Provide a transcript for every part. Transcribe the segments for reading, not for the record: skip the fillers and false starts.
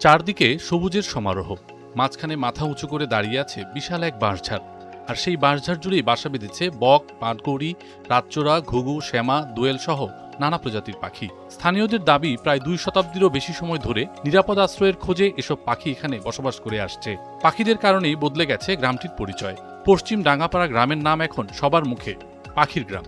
চারদিকে সবুজের সমারোহ, মাঝখানে মাথা উঁচু করে দাঁড়িয়ে আছে বিশাল এক বাঁশঝাড়। আর সেই বাঁশঝাড় জুড়েই বাসা বেঁধেছে বক, পাটগৌড়ি, রাতচোরা, ঘুঘু, শ্যামা, দোয়েল সহ নানা প্রজাতির পাখি। স্থানীয়দের দাবি, প্রায় 2 শতাব্দীরও বেশি সময় ধরে নিরাপদ আশ্রয়ের খোঁজে এসব পাখি এখানে বসবাস করে আসছে। পাখিদের কারণেই বদলে গেছে গ্রামটির পরিচয়। পশ্চিম ডাঙ্গাপাড়া গ্রামের নাম এখন সবার মুখে পাখির গ্রাম।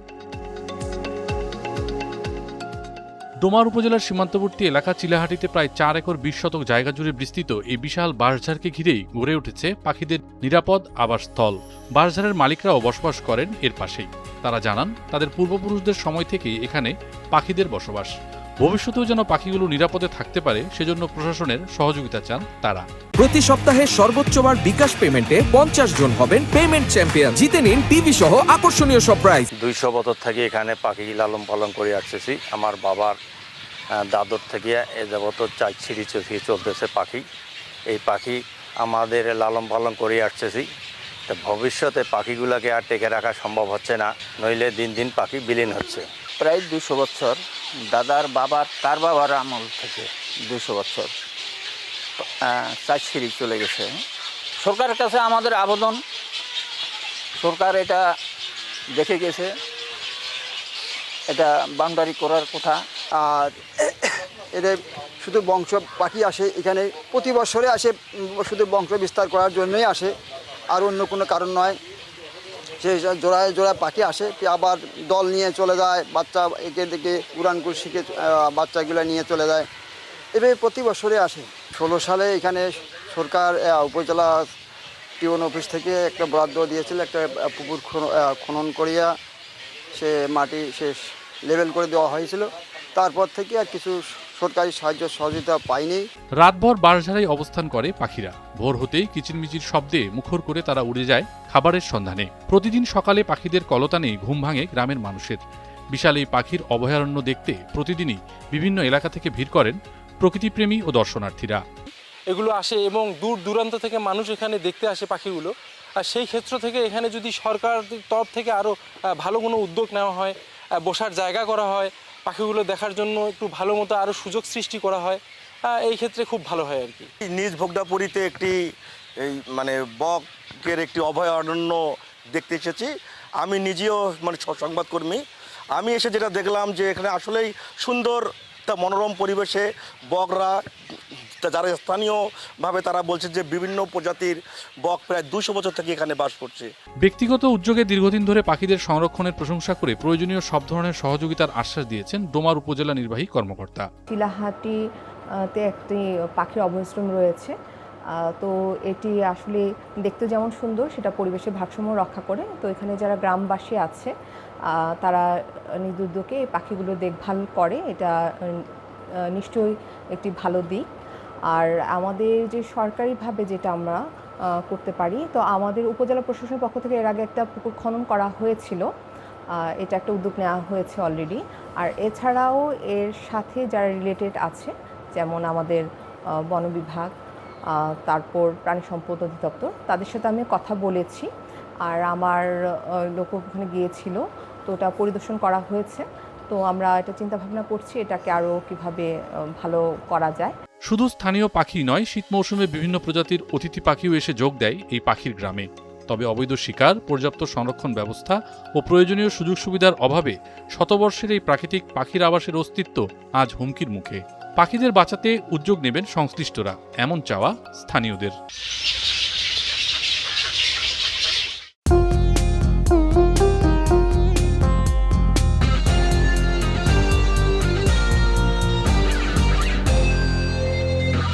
ডোমার উপজেলার সীমান্তবর্তী এলাকা চিলাহাটিতে প্রায় 4 একর 20 শতক জায়গা জুড়ে বিস্তৃত এই বিশাল বাঁশঝাড়কে ঘিরেই গড়ে উঠেছে পাখিদের নিরাপদ আবাসস্থল। বাঁশঝাড়ের মালিকরাও বসবাস করেন এর পাশেই। তারা জানান, তাদের পূর্বপুরুষদের সময় থেকেই এখানে পাখিদের বসবাস। ভবিষ্যতেও যেন পাখিগুলো নিরাপদে থাকতে পারে, সেজন্য প্রশাসনের সহযোগিতা চান তারা। প্রতি সপ্তাহে সর্বোচ্চবার বিকাশ পেমেন্টে 50 জন হবেন পেমেন্ট চ্যাম্পিয়ন। জিতে নিন টিভি সহ আকর্ষণীয় সব প্রাইজ। 200 বছর থেকে এখানে পাখি লালন পালন করে আসতেছি। আমার বাবার দাদর থেকে এ যাবত 4 সিঁড়ি চলতেছে পাখি। এই পাখি আমাদের লালন পালন করে আসতেছি। তো ভবিষ্যতে পাখিগুলোকে আর টেকে রাখা সম্ভব হচ্ছে না, নইলে দিন দিন পাখি বিলীন হচ্ছে। প্রায় 200 বছর, দাদার বাবার তার বাবার আমল থেকে 200 বছর 4 সিঁড়ি চলে গেছে। সরকারের কাছে আমাদের আবেদন, সরকার এটা দেখে গেছে, এটা বাউন্ডারি করার কথা। আর এদের শুধু বংশ পাখি আসে এখানে, প্রতি বছরে আসে, শুধু বংশ বিস্তার করার জন্যই আসে, আর অন্য কোনো কারণ নয়। সে জোড়ায় জোড়ায় পাখি আসে, আবার দল নিয়ে চলে যায়, বাচ্চা একে দেখে উড়ানকুল শিখে বাচ্চাগুলো নিয়ে চলে যায়। এভাবে প্রতি বছরে আসে। 16 সালে এখানে সরকার উপজেলা টিউন অফিস থেকে একটা বরাদ্দ দিয়েছিল, একটা পুকুর খনন করিয়া সে মাটি শেষ লেভেল করে দেওয়া হয়েছিল। তারপর থেকে আর কিছু সরকারি সাহায্য সহযোগিতা পাইনি। রাতভর বাঁশঝাড়ায় অবস্থান করে পাখিরা। ভোর হতেই কিচিরমিচির শব্দে মুখর করে তারা উড়ে যায় খাবারের সন্ধানে। প্রতিদিন সকালে পাখিদের কলতানে ঘুম ভাঙে গ্রামের মানুষের। বিশাল এই পাখির অভয়ারণ্য দেখতে প্রতিদিনই বিভিন্ন এলাকা থেকে ভিড় করেন প্রকৃতিপ্রেমী ও দর্শনার্থীরা। এগুলো আসে এবং দূর দূরান্ত থেকে মানুষ এখানে দেখতে আসে পাখিগুলো। আর সেই ক্ষেত্র থেকে এখানে যদি সরকার তরফ থেকে আরও ভালো কোনো উদ্যোগ নেওয়া হয়, বসার জায়গা করা হয়, পাখিগুলো দেখার জন্য একটু ভালো মতো আরও সুযোগ সৃষ্টি করা হয়, এই ক্ষেত্রে খুব ভালো হয় আর কি। নিজ ভোগদাপুরীতে একটি বকের একটি অভয়ারণ্য দেখতে এসেছি। আমি নিজেও সংবাদকর্মী। আমি এসে যেটা দেখলাম যে এখানে আসলেই সুন্দর মনোরম পরিবেশে বকরা, যারা স্থানীয়ভাবে তারা বলছে যে বিভিন্ন প্রজাতির বক প্রায় 200 বছর থেকে এখানে বাস করছে। ব্যক্তিগত উদ্যোগে দীর্ঘদিন ধরে পাখিদের সংরক্ষণের প্রশংসা করে প্রয়োজনীয় সব ধরনের সহযোগিতার আশ্বাস দিয়েছেন ডোমার উপজেলা নির্বাহী কর্মকর্তা। চিলাহাটিতে একটি পাখির অভয়াশ্রম রয়েছে, তো এটি আসলে দেখতে যেমন সুন্দর, সেটা পরিবেশের ভারসাম্য রক্ষা করে। তো এখানে যারা গ্রামবাসী আছে তারা নিজ উদ্যোগে এই পাখিগুলো দেখভাল করে, এটা নিশ্চয়ই একটি ভালো দিক। আর আমাদের যে সরকারিভাবে যেটা আমরা করতে পারি, তো আমাদের উপজেলা প্রশাসনের পক্ষ থেকে এর আগে একটা পুকুর খনন করা হয়েছিল, এটা একটা উদ্যোগ নেওয়া হয়েছে অলরেডি। আর এছাড়াও এর সাথে যারা রিলেটেড আছে, যেমন আমাদের বন বিভাগ, তারপর প্রাণী সম্পদ অধিদপ্তর, তাদের সাথে আমি কথা বলেছি। আর আমার লোক ওখানে গিয়েছিল, তো ওটা পরিদর্শন করা হয়েছে। তো আমরা এটা চিন্তা ভাবনা করছি এটাকে আরও কিভাবে ভালো করা যায়। শুধু স্থানীয় পাখি নয়, শীত মৌসুমে বিভিন্ন প্রজাতির অতিথি পাখিও এসে যোগ দেয় এই পাখির গ্রামে। তবে অবৈধ শিকার, পর্যাপ্ত সংরক্ষণ ব্যবস্থা ও প্রয়োজনীয় সুযোগ সুবিধার অভাবে শতবর্ষের এই প্রাকৃতিক পাখির আবাসের অস্তিত্ব আজ হুমকির মুখে। পাখিদের বাঁচাতে উদ্যোগ নেবেন সংশ্লিষ্টরা, এমন চাওয়া স্থানীয়দের।